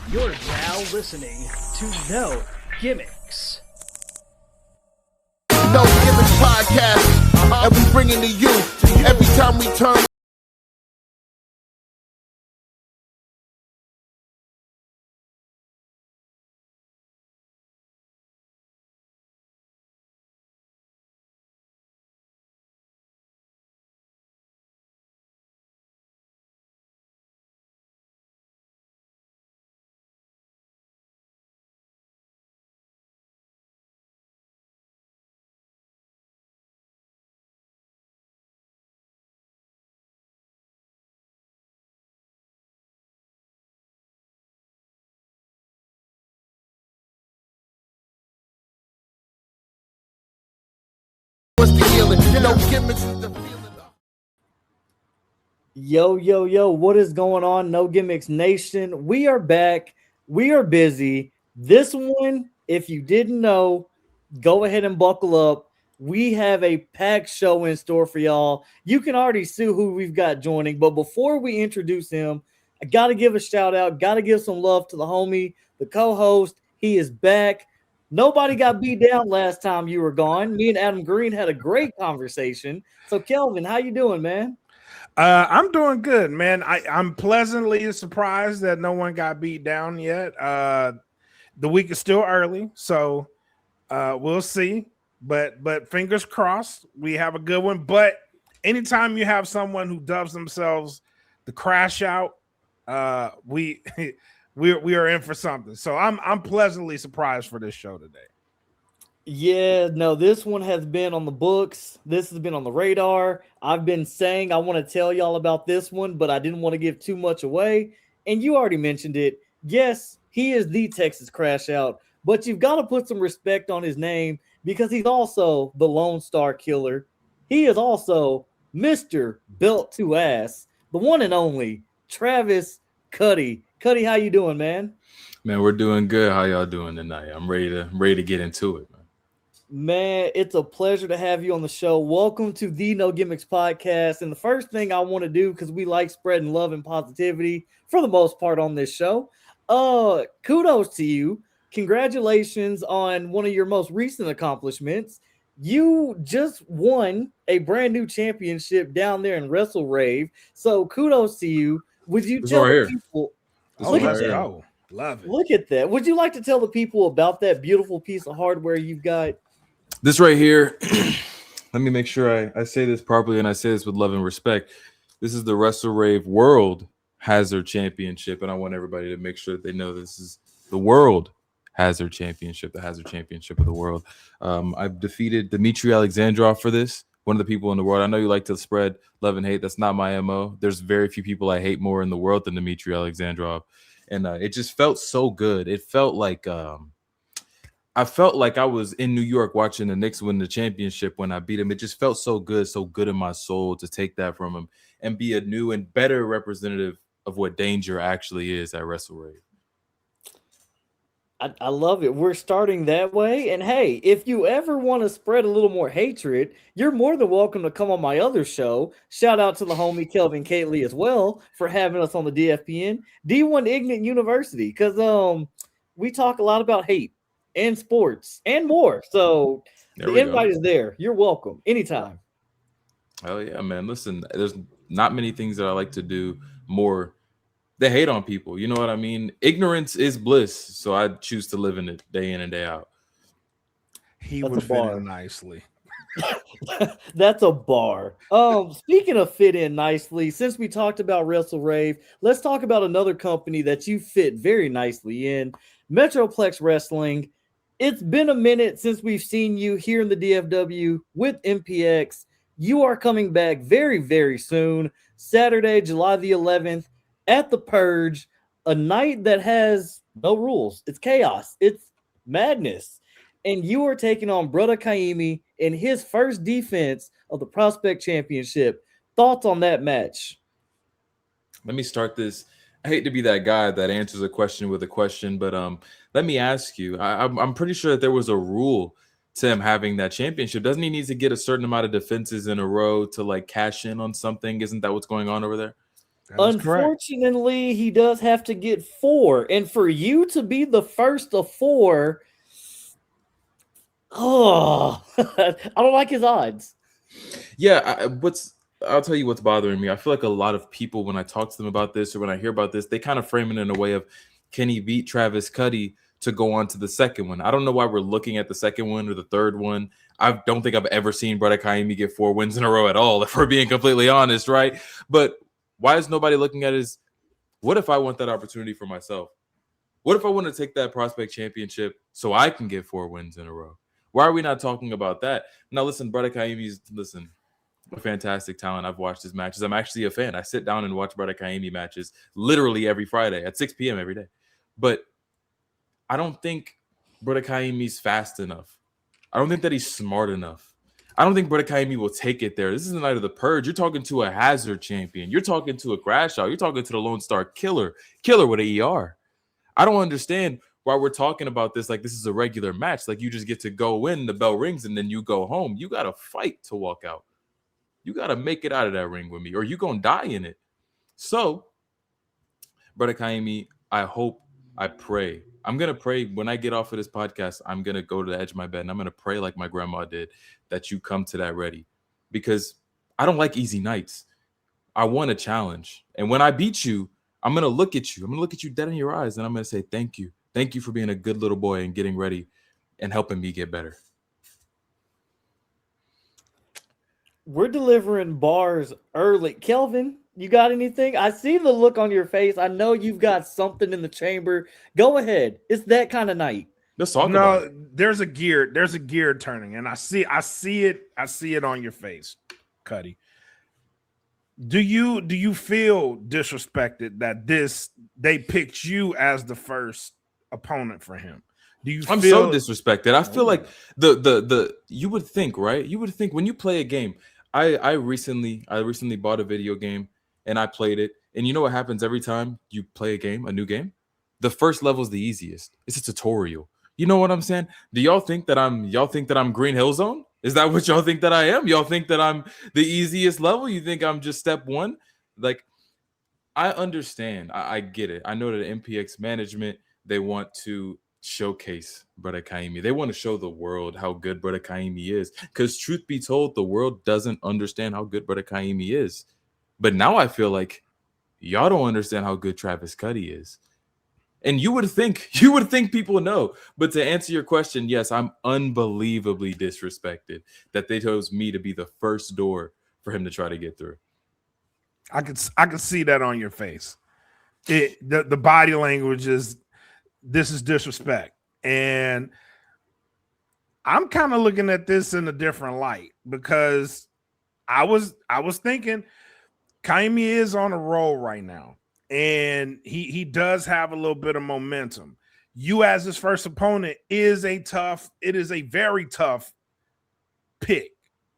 You're now listening to No Gimmicks. No Gimmicks podcast, and we bring it to you every time we turn. What's the healing? No Gimmicks is the feeling. Yo, what is going on, No Gimmicks Nation? We are back. We are busy. This one, if you didn't know, go ahead and buckle up. We have a packed show in store for y'all. You can already see who we've got joining, but before we introduce him, I got to give a shout out, got to give some love to the homie, the co-host. He is back. Nobody got beat down last time you were gone. Me and Adam Green had a great conversation. So, Kelvin, how you doing, man? I'm doing good, man. I'm pleasantly surprised that no one got beat down yet. The week is still early, so we'll see. But fingers crossed, we have a good one. But anytime you have someone who dubs themselves the Crashout, we are in for something. So I'm pleasantly surprised for this show today. Yeah, no, this one has been on the books. This has been on the radar. I've been saying I want to tell y'all about this one, but I didn't want to give too much away. And you already mentioned it. Yes, he is the Texas Crashout, but you've got to put some respect on his name because he's also the Lone Star Killer. He is also Mr. Belt to Ass, the one and only Travis Cudi. Cudi, how you doing, man? Man, we're doing good. How y'all doing tonight? I'm ready to get into it, man. Man, it's a pleasure to have you on the show. Welcome to the No Gimmicks podcast. And the first thing I want to do, because we like spreading love and positivity for the most part on this show, kudos to you. Congratulations on one of your most recent accomplishments. You just won a brand new championship down there in Wrestle Rave. So kudos to you. Would you tell people? Let's go. Love it. Look at that. Would you like to tell the people about that beautiful piece of hardware you've got? This right here, let me make sure I say this properly and I say this with love and respect. This is the Wrestle Rave World Hazard Championship, and I want everybody to make sure that they know this is the World Hazard Championship, the Hazard Championship of the world. I've defeated Dmitry Alexandrov for this, one of the people in the world. I know you like to spread love and hate. That's not my MO. There's very few people I hate more in the world than Dmitry Alexandrov. And it just felt so good. It felt like I felt like I was in New York watching the Knicks win the championship when I beat him. It just felt so good in my soul to take that from him and be a new and better representative of what danger actually is at Wrestle Rave. I love it. We're starting that way. And hey, if you ever want to spread a little more hatred, you're more than welcome to come on my other show. Shout out to the homie Kelvin Kately as well for having us on the DFPN, D1 Ignite University, because we talk a lot about hate and sports and more. So the invite is there. You're welcome anytime. Oh yeah, man. Listen, there's not many things that I like to do more. They hate on people. You know what I mean? Ignorance is bliss. So I choose to live in it day in and day out. He would fit in nicely. That's a bar. Speaking of fit in nicely, since we talked about Wrestle Rave, let's talk about another company that you fit very nicely in, Metroplex Wrestling. It's been a minute since we've seen you here in the DFW with MPX. You are coming back very, very soon, Saturday, July the 11th at the Purge, a night that has no rules. It's chaos. It's madness. And you are taking on Braddah Kaimi in his first defense of the Prospect Championship. Thoughts on that match? Let me start this. I hate to be that guy that answers a question with a question, but let me ask you. I'm pretty sure that there was a rule to him having that championship. Doesn't he need to get a certain amount of defenses in a row to like cash in on something? Isn't that what's going on over there? That is correct. Unfortunately, he does have to get 4. And for you to be the first of 4, oh, I don't like his odds. Yeah, I'll tell you what's bothering me. I feel like a lot of people, when I talk to them about this or when I hear about this, they kind of frame it in a way of, can he beat Travis Cudi to go on to the second one? I don't know why we're looking at the second one or the third one. I don't think I've ever seen Braddah Kaimi get 4 wins in a row at all, if we're being completely honest, right? But why is nobody looking at it as, what if I want that opportunity for myself? What if I want to take that Prospect Championship so I can get 4 wins in a row? Why are we not talking about that? Now, listen, Braddah Kaimi's, a fantastic talent. I've watched his matches. I'm actually a fan. I sit down and watch Braddah Kaimi matches literally every Friday at 6 p.m. every day. But I don't think Braddah Kaimi's fast enough. I don't think that he's smart enough. I don't think Braddah Kaimi will take it there. This is the night of the Purge. You're talking to a Hazard champion. You're talking to a Crashout. You're talking to the Lone Star Killer with an ER. I don't understand why we're talking about this like this is a regular match. Like you just get to go in, the bell rings, and then you go home. You got to fight to walk out. You got to make it out of that ring with me, or you're going to die in it. So, Braddah Kaimi, I hope, I pray. I'm going to pray when I get off of this podcast. I'm going to go to the edge of my bed, and I'm going to pray like my grandma did that you come to that ready. Because I don't like easy nights. I want a challenge. And when I beat you, I'm going to look at you. I'm going to look at you dead in your eyes, and I'm going to say, thank you. Thank you for being a good little boy and getting ready and helping me get better. We're delivering bars early. Kelvin, you got anything? I see the look on your face. I know you've got something in the chamber. Go ahead. It's that kind of night. Let's talk about it. There's a gear turning, and I see it on your face, Cudi. Do you feel disrespected that they picked you as the first opponent for him? I'm so disrespected. I feel like the you would think, right? You would think when you play a game. I recently bought a video game and I played it. And you know what happens every time you play a new game? The first level is the easiest. It's a tutorial. You know what I'm saying? Do y'all think that I'm Green Hill Zone? Is that what y'all think that I am? Y'all think that I'm the easiest level? You think I'm just step 1? Like, I understand. I get it. I know that MPX management, they want to showcase Braddah Kaimi. They want to show the world how good Braddah Kaimi is. Because truth be told, the world doesn't understand how good Braddah Kaimi is. But now I feel like y'all don't understand how good Travis Cudi is. And you would think people know. But to answer your question, yes, I'm unbelievably disrespected that they chose me to be the first door for him to try to get through. I could see that on your face. The body language is, this is disrespect. And I'm kind of looking at this in a different light because I was thinking Kaimi is on a roll right now. And he does have a little bit of momentum. You as his first opponent is a very tough pick.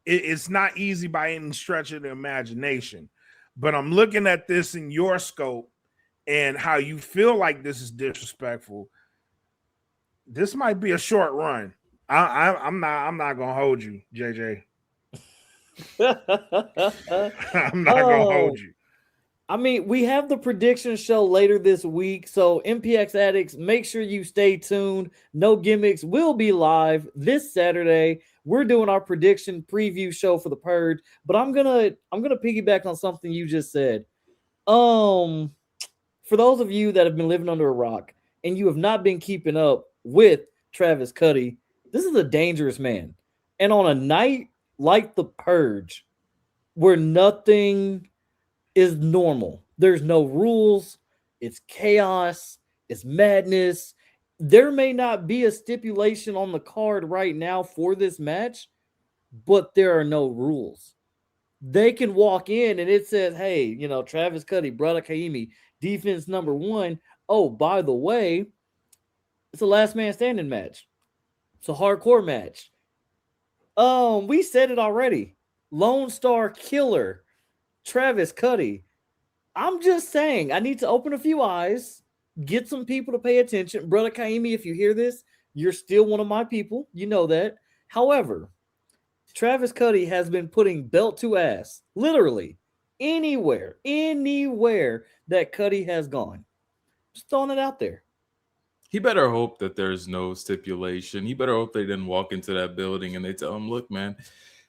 It's not easy by any stretch of the imagination. But I'm looking at this in your scope and how you feel like this is disrespectful. This might be a short run. I'm not gonna hold you, JJ. I'm not gonna hold you. I mean, we have the prediction show later this week, so MPX addicts, make sure you stay tuned. No Gimmicks will be live this Saturday. We're doing our prediction preview show for the Purge, but I'm gonna piggyback on something you just said. For those of you that have been living under a rock and you have not been keeping up with Travis Cudi, this is a dangerous man. And on a night like the Purge, where nothing is normal, there's no rules, it's chaos, it's madness. There may not be a stipulation on the card right now for this match, but there are no rules. They can walk in and it says, hey, Travis Cudi, Braddah Kaimi, defense number 1. Oh, by the way, it's a last man standing match. It's a hardcore match. We said it already. Lone Star Killer, Travis Cudi. I'm just saying, I need to open a few eyes, get some people to pay attention. Braddah Kaimi, if you hear this, you're still one of my people. You know that. However, Travis Cudi has been putting belt to ass, literally, anywhere that Cudi has gone. Just throwing it out there. He better hope that there's no stipulation. He better hope they didn't walk into that building and they tell him, look, man,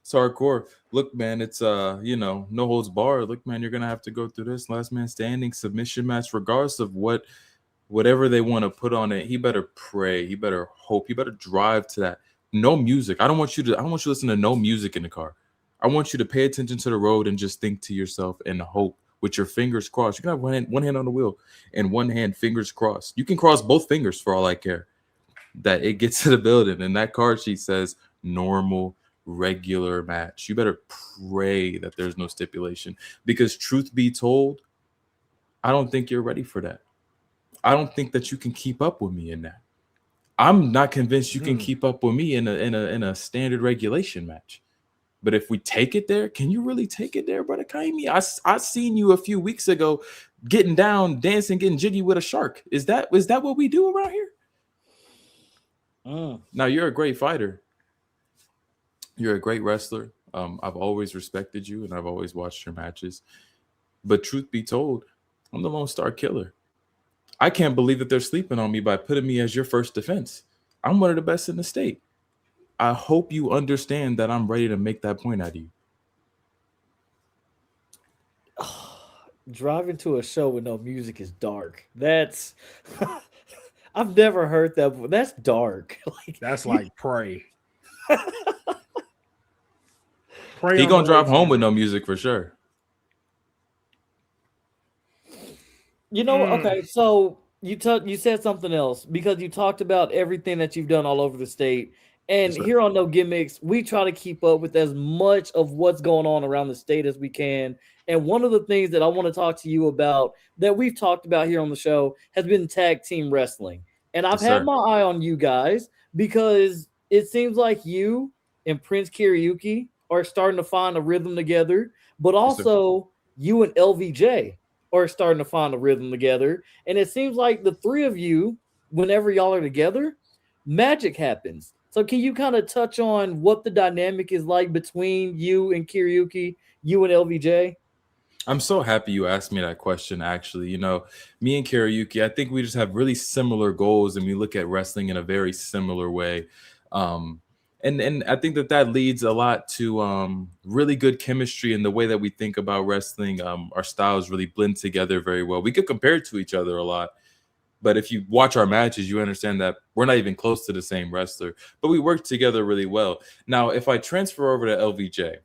it's hardcore. Look, man, it's no holds barred. Look, man, you're gonna have to go through this last man standing submission match, regardless of whatever they want to put on it. He better pray. He better hope. He better drive to that. No music. I don't want you to listen to no music in the car. I want you to pay attention to the road and just think to yourself and hope with your fingers crossed. You can have one hand on the wheel and one hand fingers crossed. You can cross both fingers for all I care that it gets to the building and that card sheet says normal, regular match. You better pray that there's no stipulation, because truth be told, I don't think you're ready for that. I don't think that you can keep up with me in that. I'm not convinced you can keep up with me in a standard regulation match. But if we take it there, can you really take it there, Braddah Kaimi? I seen you a few weeks ago getting down, dancing, getting jiggy with a shark. Is that what we do around here? Now, you're a great fighter. You're a great wrestler. I've always respected you, and I've always watched your matches. But truth be told, I'm the Lone Star Killer. I can't believe that they're sleeping on me by putting me as your first defense. I'm one of the best in the state. I hope you understand that I'm ready to make that point out of you. Driving to a show with no music is dark. That's I've never heard that before. That's dark. That's like pray. Pray. He gonna drive home with no music for sure. You know, okay, so you said something else, because you talked about everything that you've done all over the state. And here on No Gimmicks, we try to keep up with as much of what's going on around the state as we can. And one of the things that I want to talk to you about that we've talked about here on the show has been tag team wrestling. And I've had my eye on you guys, because it seems like you and Prince Karaoke are starting to find a rhythm together, but also you and LVJ are starting to find a rhythm together. And it seems like the three of you, whenever y'all are together, magic happens. So can you kind of touch on what the dynamic is like between you and Karaoke, you and LVJ? I'm so happy you asked me that question, actually. You know, me and Karaoke, I think we just have really similar goals, and we look at wrestling in a very similar way. And I think that leads a lot to really good chemistry in the way that we think about wrestling. Our styles really blend together very well. We could compare it to each other a lot. But if you watch our matches, you understand that we're not even close to the same wrestler, but we work together really well. Now, if I transfer over to LVJ,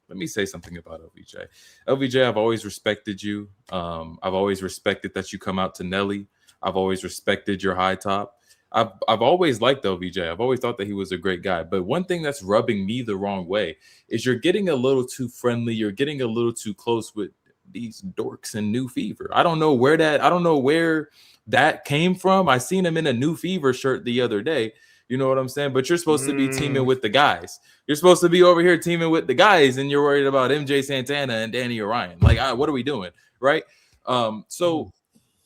let me say something about LVJ. LVJ, I've always respected you. I've always respected that you come out to Nelly. I've always respected your high top. I've always liked LVJ. I've always thought that he was a great guy. But one thing that's rubbing me the wrong way is you're getting a little too friendly. You're getting a little too close with these dorks in New Fever. I don't know where that came from. I seen him in a New Fever shirt the other day. You know what I'm saying? But you're supposed to be teaming with the guys. You're supposed to be over here teaming with the guys, and you're worried about MJ Santana and Danny Orion. Like, what are we doing? Right? So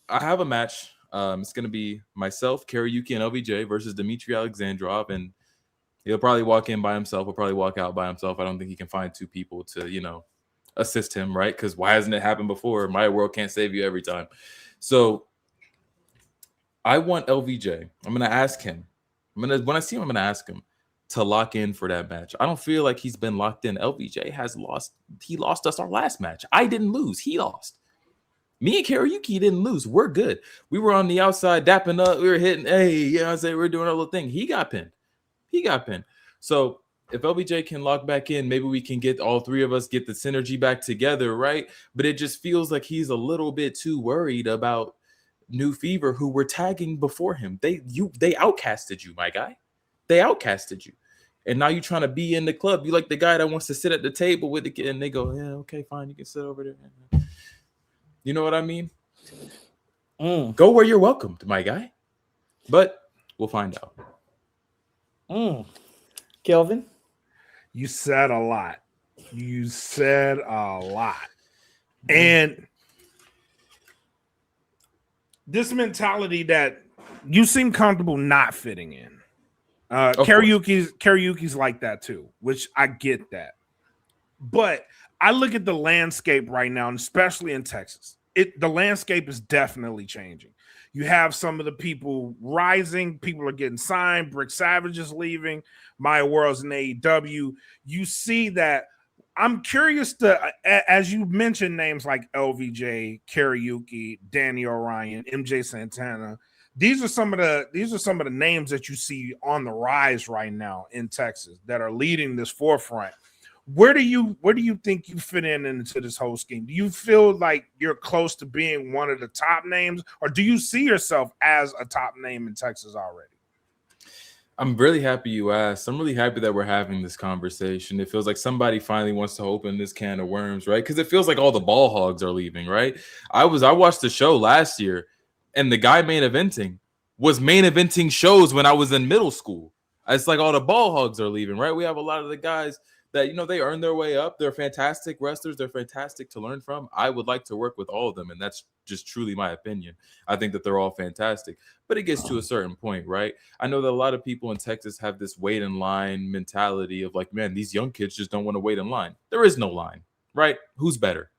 I have a match. It's going to be myself, Karaoke, and LVJ versus Dmitry Alexandrov. And he'll probably walk in by himself. He'll probably walk out by himself. I don't think he can find two people to, assist him, right? Because why hasn't it happened before? My world can't save you every time. So I want LVJ. I'm going to ask him. When I see him, I'm going to ask him to lock in for that match. I don't feel like he's been locked in. LVJ has lost. He lost us our last match. I didn't lose. He lost. Me and Karaoke didn't lose. We're good. We were on the outside dapping up. We were hitting. Hey, you know what I'm saying? We're doing our little thing. He got pinned. So if LVJ can lock back in, maybe we can get all three of us get the synergy back together, right? But it just feels like he's a little bit too worried about New Fever, who were tagging before him. They outcasted you, my guy. They outcasted you. And now you're trying to be in the club. You like the guy that wants to sit at the table with the kid, and they go, yeah, okay, fine, you can sit over there. You know what I mean? Go where you're welcomed, my guy. But we'll find out. Kelvin? You said a lot. And this mentality that you seem comfortable not fitting in. Karaoke's like that too, which I get that. But I look at the landscape right now, and especially in Texas, the landscape is definitely changing. You have some of the people rising, people are getting signed, Brick Savage is leaving, Maya World's in AEW. You see that. I'm curious as you mentioned names like LVJ, Karaoke, Danny Orion, MJ Santana. These are some of the names that you see on the rise right now in Texas that are leading this forefront. Where do you think you fit into this whole scheme? Do you feel like you're close to being one of the top names, or do you see yourself as a top name in Texas already? I'm really happy you asked. I'm really happy that we're having this conversation. It feels like somebody finally wants to open this can of worms, right? Because it feels like all the ball hogs are leaving, right? I watched the show last year, and the guy main eventing was main eventing shows when I was in middle school. It's like all the ball hogs are leaving, right? We have a lot of the guys that, they earn their way up. They're fantastic wrestlers. They're fantastic to learn from. I would like to work with all of them, and that's just truly my opinion. I think that they're all fantastic, but it gets to a certain point, right? I know that a lot of people in Texas have this wait in line mentality of like, man, these young kids just don't want to wait in line. There is no line, right? Who's better?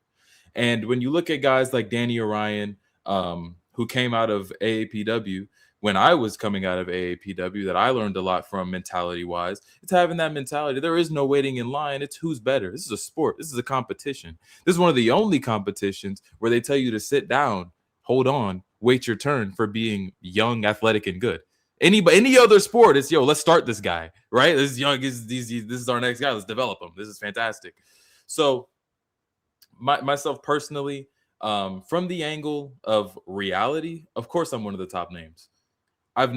And when you look at guys like Danny Orion, who came out of AAPW, when I was coming out of AAPW, that I learned a lot from mentality-wise, it's having that mentality. There is no waiting in line. It's who's better. This is a sport. This is a competition. This is one of the only competitions where they tell you to sit down, hold on, wait your turn for being young, athletic, and good. Any other sport, it's, let's start this guy, right? This is young. This is our next guy. Let's develop him. This is fantastic. So myself personally, from the angle of reality, of course, I'm one of the top names. I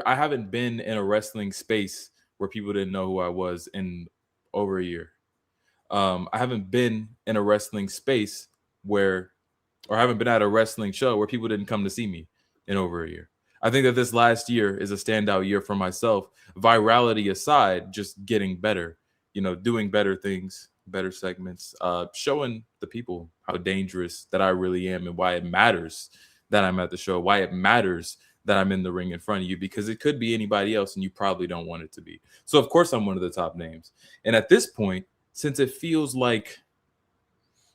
haven't been in a wrestling space where people didn't know who I was in over a year. I haven't been in a wrestling space or I haven't been at a wrestling show where people didn't come to see me in over a year. I think that this last year is a standout year for myself. Virality aside, just getting better, doing better things, better segments, showing the people how dangerous that I really am and why it matters that I'm at the show, why it matters that I'm in the ring in front of you, because it could be anybody else and you probably don't want it to be. So of course I'm one of the top names. And at this point, since it feels like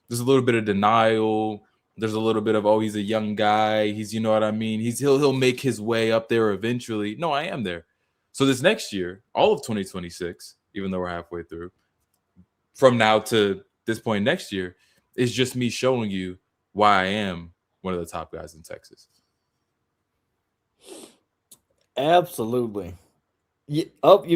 there's a little bit of denial, there's a little bit of, he's a young guy, he's, you know what I mean? He'll make his way up there eventually. No, I am there. So this next year, all of 2026, even though we're halfway through, from now to this point next year, is just me showing you why I am one of the top guys in Texas. Absolutely. You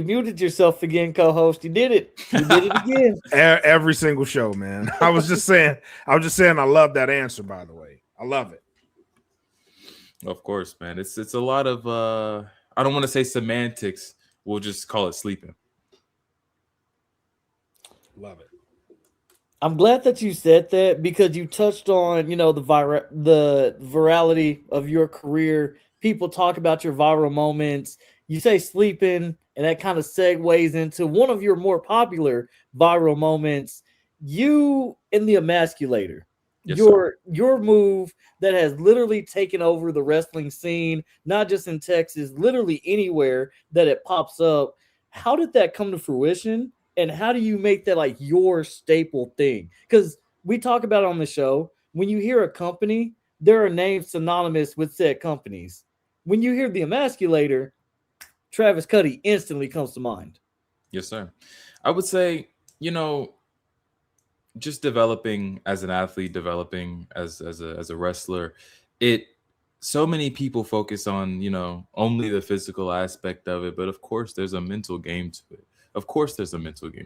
muted yourself again, co-host. You did it. You did it again. Every single show, man. I was just saying I love that answer, by the way. I love it. Of course, man. It's a lot of I don't want to say semantics. We'll just call it sleeping. Love it. I'm glad that you said that, because you touched on, the virality of your career. People talk about your viral moments. You say sleeping, and that kind of segues into one of your more popular viral moments. You in the emasculator. Yes, your move that has literally taken over the wrestling scene, not just in Texas, literally anywhere that it pops up. How did that come to fruition? And how do you make that like your staple thing? Because we talk about it on the show. When you hear a company, there are names synonymous with said companies. When you hear the emasculator, Travis Cudi instantly comes to mind. Yes, sir. I would say, just developing as an athlete, developing as a wrestler, so many people focus on, only the physical aspect of it. But of course, there's a mental game to it.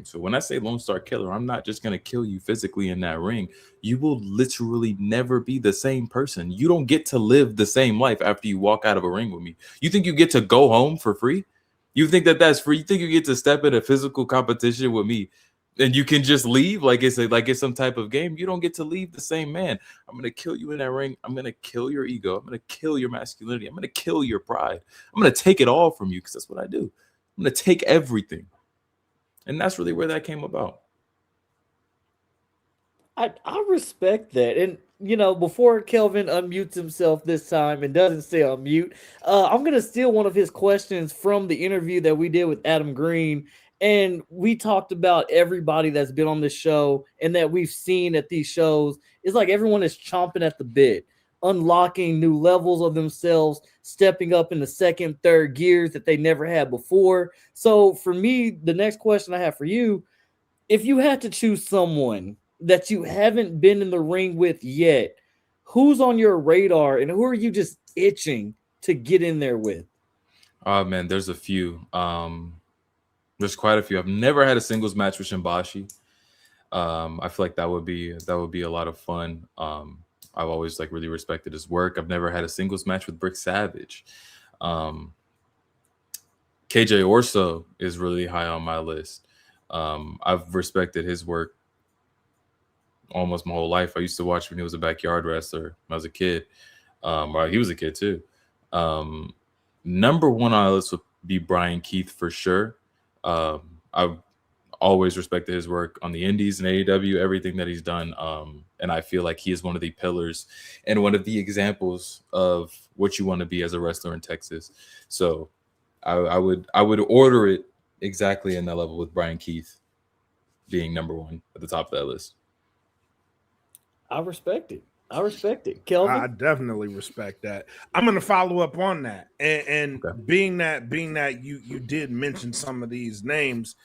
So when I say Lone Star Killer, I'm not just going to kill you physically in that ring. You will literally never be the same person. You don't get to live the same life after you walk out of a ring with me. You think you get to go home for free? You think that that's free? You think you get to step in a physical competition with me and you can just leave like it's some type of game? You don't get to leave the same man. I'm going to kill you in that ring. I'm going to kill your ego. I'm going to kill your masculinity. I'm going to kill your pride. I'm going to take it all from you, because that's what I do. I'm going to take everything. And that's really where that came about. I respect that. And, before Kelvin unmutes himself this time and doesn't say unmute, I'm going to steal one of his questions from the interview that we did with Adam Green. And we talked about everybody that's been on this show and that we've seen at these shows. It's like everyone is chomping at the bit, unlocking new levels of themselves, stepping up in the second, third gears that they never had before. So for me, the next question I have for you, if you had to choose someone that you haven't been in the ring with yet, who's on your radar and who are you just itching to get in there with? Oh man, there's a few. There's quite a few. I've never had a singles match with Shimbashi. I feel like that would be a lot of fun. I've always like really respected his work. I've never had a singles match with Brick Savage. KJ Orso is really high on my list. I've respected his work almost my whole life. I used to watch when he was a backyard wrestler when I was a kid. Well, he was a kid too. Number one on the list would be Brian Keith for sure. I've always respected his work on the indies and AEW, everything that he's done. And I feel like he is one of the pillars and one of the examples of what you want to be as a wrestler in Texas. So I would order it exactly in that level with Brian Keith being number one at the top of that list. I respect it. Kelvin? I definitely respect that. I'm going to follow up on that. And Okay. being that you did mention some of these names,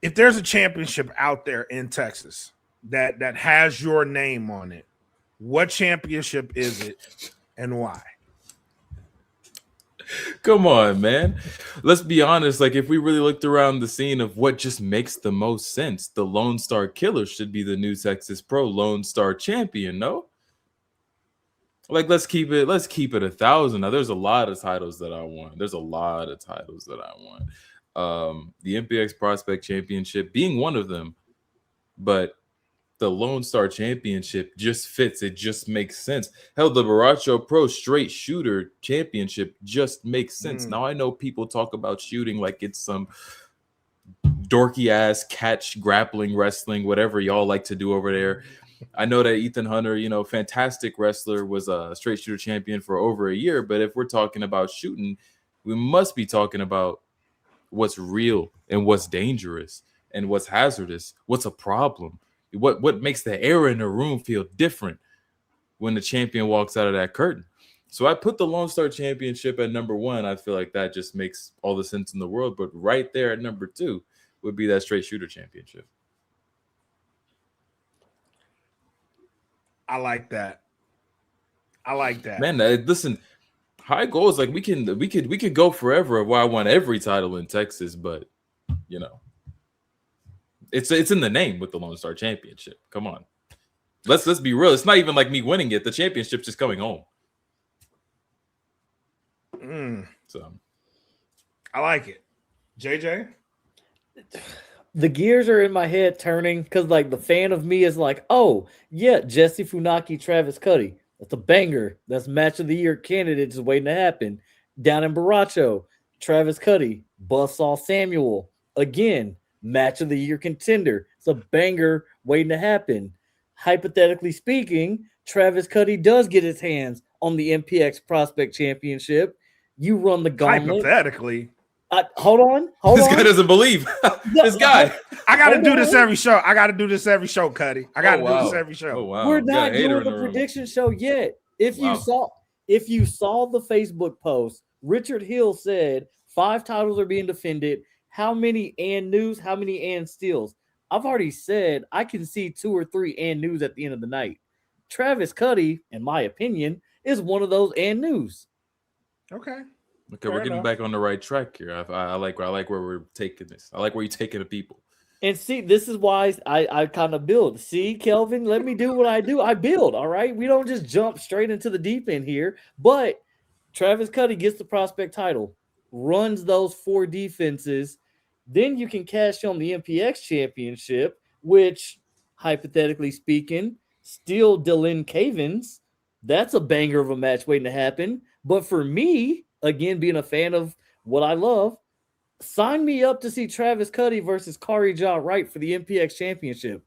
if there's a championship out there in Texas that has your name on it, what championship is it and why? Come on, man. Let's be honest. Like, if we really looked around the scene of what just makes the most sense, the Lone Star Killer should be the new Texas Pro Lone Star Champion, no? Like, let's keep it 1,000. Now, there's a lot of titles that I want. The MPX Prospect Championship being one of them, but the Lone Star Championship just fits. It just makes sense. Hell, the Baracho Pro Straight Shooter Championship just makes sense. Now, I know people talk about shooting like it's some dorky ass catch grappling wrestling, whatever y'all like to do over there. I know that Ethan Hunter, fantastic wrestler, was a Straight Shooter champion for over a year. But if we're talking about shooting, we must be talking about what's real and what's dangerous and what's hazardous, what's a problem. What makes the air in the room feel different when the champion walks out of that curtain? So I put the Lone Star Championship at number one. I feel like that just makes all the sense in the world. But right there at number two would be that Straight Shooter Championship. I like that. Man, listen, high goals, like we could go forever of why I want every title in Texas, but it's in the name with the Lone Star Championship. Come on. Let's be real. It's not even like me winning it. The championship's just coming home. So I like it. JJ? The gears are in my head turning because, like, the fan of me is like, oh, yeah, Jesse Funaki, Travis Cudi. That's a banger. That's match of the year candidate just waiting to happen. Down in Baracho, Travis Cudi, Buzzsaw Samuel. Again, match of the year contender. It's a banger waiting to happen. Hypothetically speaking, Travis Cudi does get his hands on the MPX Prospect Championship. You run the gauntlet. Hypothetically. Hold on. This guy doesn't believe. This guy. I got to do this every show. Cuddy. I got to do this every show. Oh, wow. We're not doing the prediction show yet. If you saw the Facebook post, Richard Hill said 5 titles are being defended. How many and news? How many and steals? I've already said I can see 2 or 3 and news at the end of the night. Travis Cudi, in my opinion, is one of those and news. Okay, we're getting back on the right track here. I like where we're taking this. I like where you're taking the people. And see, this is why I kind of build. See, Kelvin, let me do what I do. I build, all right? We don't just jump straight into the deep end here. But Travis Cudi gets the prospect title, runs those 4 defenses. Then you can cash on the MPX championship, which, hypothetically speaking, still Dylan Cavins. That's a banger of a match waiting to happen. But for me, again, being a fan of what I love, sign me up to see Travis Cudi versus Kari Ja Wright for the MPX championship.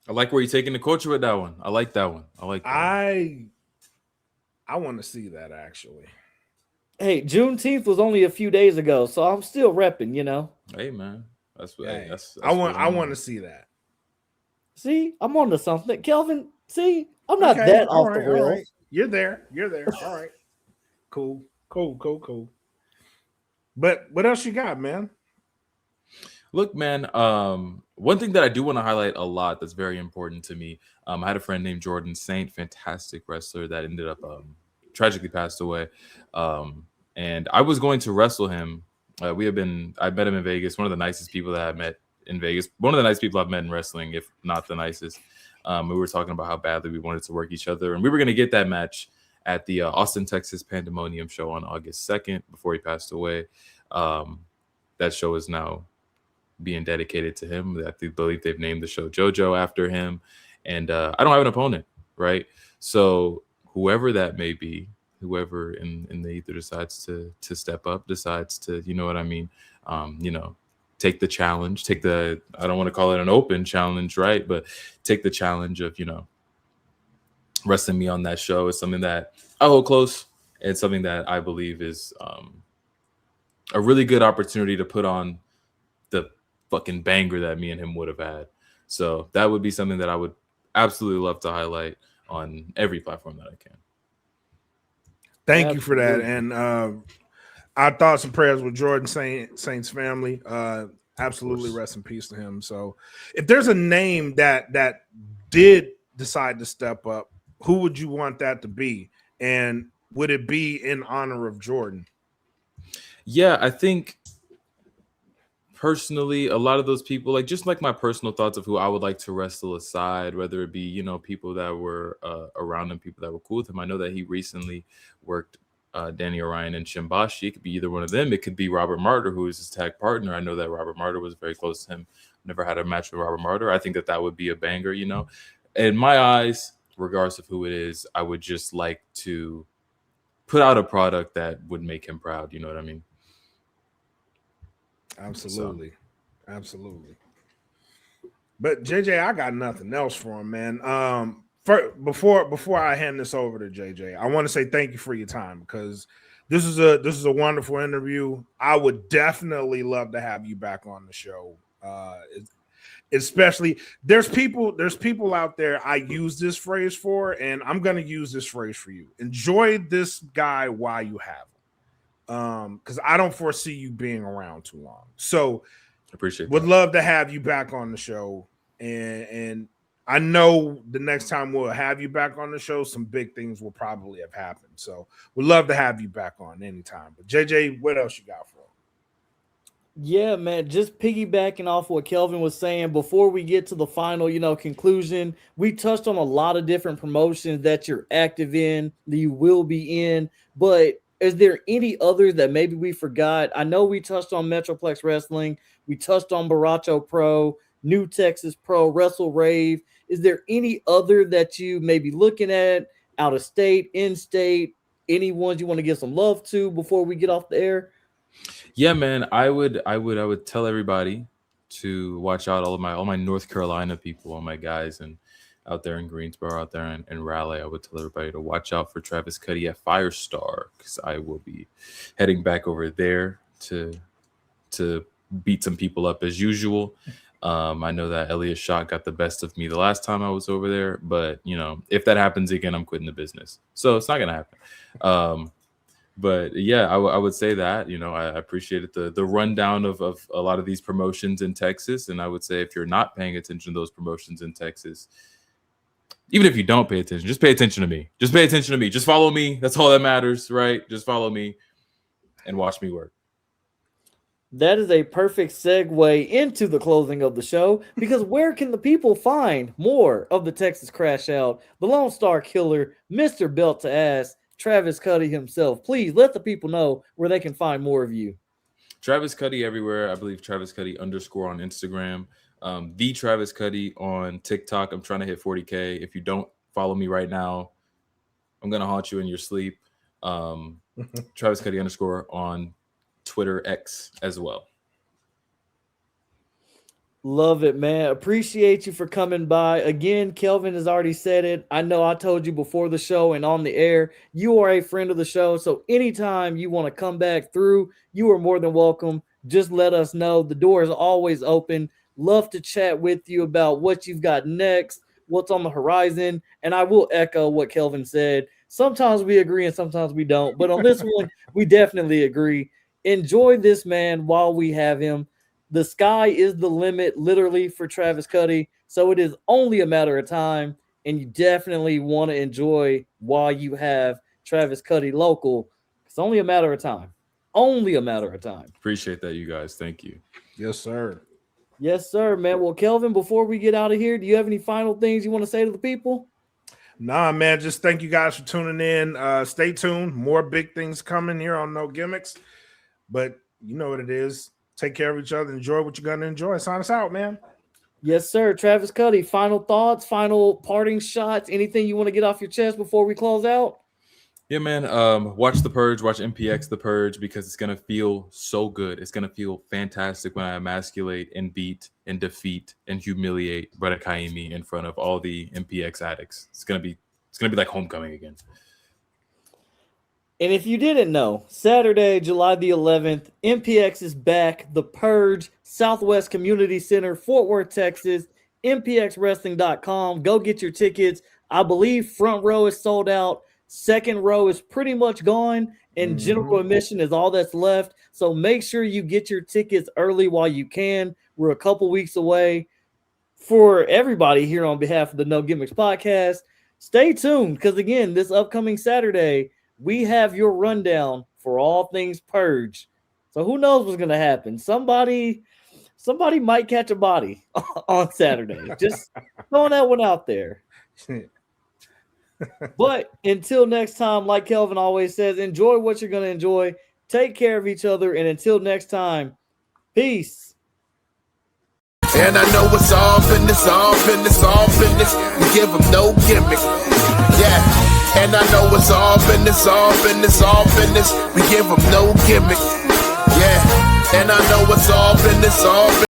I like where you're taking the culture with that one. I like that one. I want to see that, actually. Hey, Juneteenth was only a few days ago, so I'm still repping, you know. Hey man, that's what Hey, that's I what want I'm to on. see that. See, I'm on to something. Kelvin, see, I'm not Okay, that off the all right. rails. You're there. All right. Cool. But what else you got, man? Look, man, one thing that I do want to highlight a lot that's very important to me. I had a friend named Jordan Saint, fantastic wrestler that ended up tragically passed away. And I was going to wrestle him. I met him in Vegas, one of the nicest people that I've met in Vegas, one of the nicest people I've met in wrestling, if not the nicest. We were talking about how badly we wanted to work each other, and we were going to get that match at the Austin, Texas Pandemonium show on August 2nd before he passed away. That show is now being dedicated to him. I believe they've named the show JoJo after him. And I don't have an opponent, right? So whoever that may be, whoever in the ether decides to step up, decides to, you know what I mean, take the challenge, I don't want to call it an open challenge, right? But take the challenge of, wrestling me on that show is something that I hold close. It's something that I believe is a really good opportunity to put on the fucking banger that me and him would have had. So that would be something that I would absolutely love to highlight on every platform that I can. Thank you for that. Absolutely. And our thoughts and prayers with Jordan Saint's family. Absolutely rest in peace to him. So if there's a name that did decide to step up, who would you want that to be? And would it be in honor of Jordan? Yeah, I think personally, a lot of those people, like just like my personal thoughts of who I would like to wrestle aside, whether it be, people that were around him, people that were cool with him. I know that he recently worked Danny Orion and Shimbashi. It could be either one of them. It could be Robert Martyr, who is his tag partner. I know that Robert Martyr was very close to him. Never had a match with Robert Martyr. I think that would be a banger, In my eyes, regardless of who it is, I would just like to put out a product that would make him proud. You know what I mean? Absolutely. But JJ, I got nothing else for him, man. Before I hand this over to JJ, I want to say thank you for your time, because this is a wonderful interview. I would definitely love to have you back on the show. Especially there's people out there I use this phrase for, and I'm gonna use this phrase for you. Enjoy this guy while you have him. Because I don't foresee you being around too long. So Appreciate would that. love to have you back on the show. And I know the next time we'll have you back on the show, some big things will probably have happened. So we'd love to have you back on anytime. But JJ, what else you got for him? Yeah, man, just piggybacking off what Kelvin was saying before we get to the final, conclusion. We touched on a lot of different promotions that you're active in, that you will be in, but is there any others that maybe we forgot? I know we touched on Metroplex Wrestling, we touched on Baracho Pro, New Texas Pro, Wrestle Rave. Is there any other that you may be looking at, out of state, in state, any ones you want to give some love to before we get off the air? Yeah, man, I would tell everybody to watch out, all my North Carolina people, all my guys and out there in Greensboro, out there in Raleigh. I would tell everybody to watch out for Travis Cudi at Firestar, because I will be heading back over there to beat some people up as usual. I know that Elias Shot got the best of me the last time I was over there, but if that happens again, I'm quitting the business. So it's not gonna happen. But yeah, I would say that, I appreciated the rundown of a lot of these promotions in Texas. And I would say, if you're not paying attention to those promotions in Texas, even if you don't pay attention, just pay attention to me. Just pay attention to me. Just follow me. That's all that matters, right? Just follow me and watch me work. That is a perfect segue into the closing of the show, because where can the people find more of the Texas Crashout, the Lone Star Killer, Mr. Belt to Ass, Travis Cudi himself? Please let the people know where they can find more of you. Travis Cudi everywhere. I believe Travis Cudi _ on Instagram. The Travis Cudi on TikTok. I'm trying to hit 40K. If you don't follow me right now, I'm gonna haunt you in your sleep. Travis Cudi _ on Twitter X as well. Love it, man. Appreciate you for coming by. Again, Kelvin has already said it. I know I told you before the show and on the air, you are a friend of the show. So anytime you want to come back through, you are more than welcome. Just let us know. The door is always open. Love to chat with you about what you've got next, what's on the horizon. And I will echo what Kelvin said. Sometimes we agree and sometimes we don't. But on this one, we definitely agree. Enjoy this man while we have him. The sky is the limit, literally, for Travis Cudi. So it is only a matter of time, and you definitely want to enjoy while you have Travis Cudi local. It's only a matter of time. Only a matter of time. Appreciate that, you guys. Thank you. Yes, sir. Yes, sir, man. Well, Kelvin, before we get out of here, do you have any final things you want to say to the people? Nah, man. Just thank you guys for tuning in. Stay tuned. More big things coming here on No Gimmicks. But you know what it is. Take care of each other. Enjoy what you're going to enjoy. Sign us out, man. Yes, sir. Travis Cudi, final thoughts, final parting shots, anything you want to get off your chest before we close out? Yeah, man. Watch The Purge, watch MPX The Purge, because it's gonna feel so good. It's gonna feel fantastic when I emasculate and beat and defeat and humiliate Braddah Kaimi in front of all the MPX addicts. It's gonna be like homecoming again. And if you didn't know, Saturday, July the 11th, MPX is back. The Purge, Southwest Community Center, Fort Worth, Texas, mpxwrestling.com. Go get your tickets. I believe front row is sold out. Second row is pretty much gone, and general admission is all that's left. So make sure you get your tickets early while you can. We're a couple weeks away. For everybody here on behalf of the No Gimmicks podcast, stay tuned, because again, this upcoming Saturday, we have your rundown for all things Purge. So who knows what's going to happen? Somebody might catch a body on Saturday. Just throwing that one out there. But until next time, like Kelvin always says, enjoy what you're going to enjoy. Take care of each other. And until next time, peace. And I know it's all business, all business, all business. We give them no gimmick. Yeah. And I know it's all business, all business, all business. We give them no gimmick. Yeah. And I know it's all business, all business.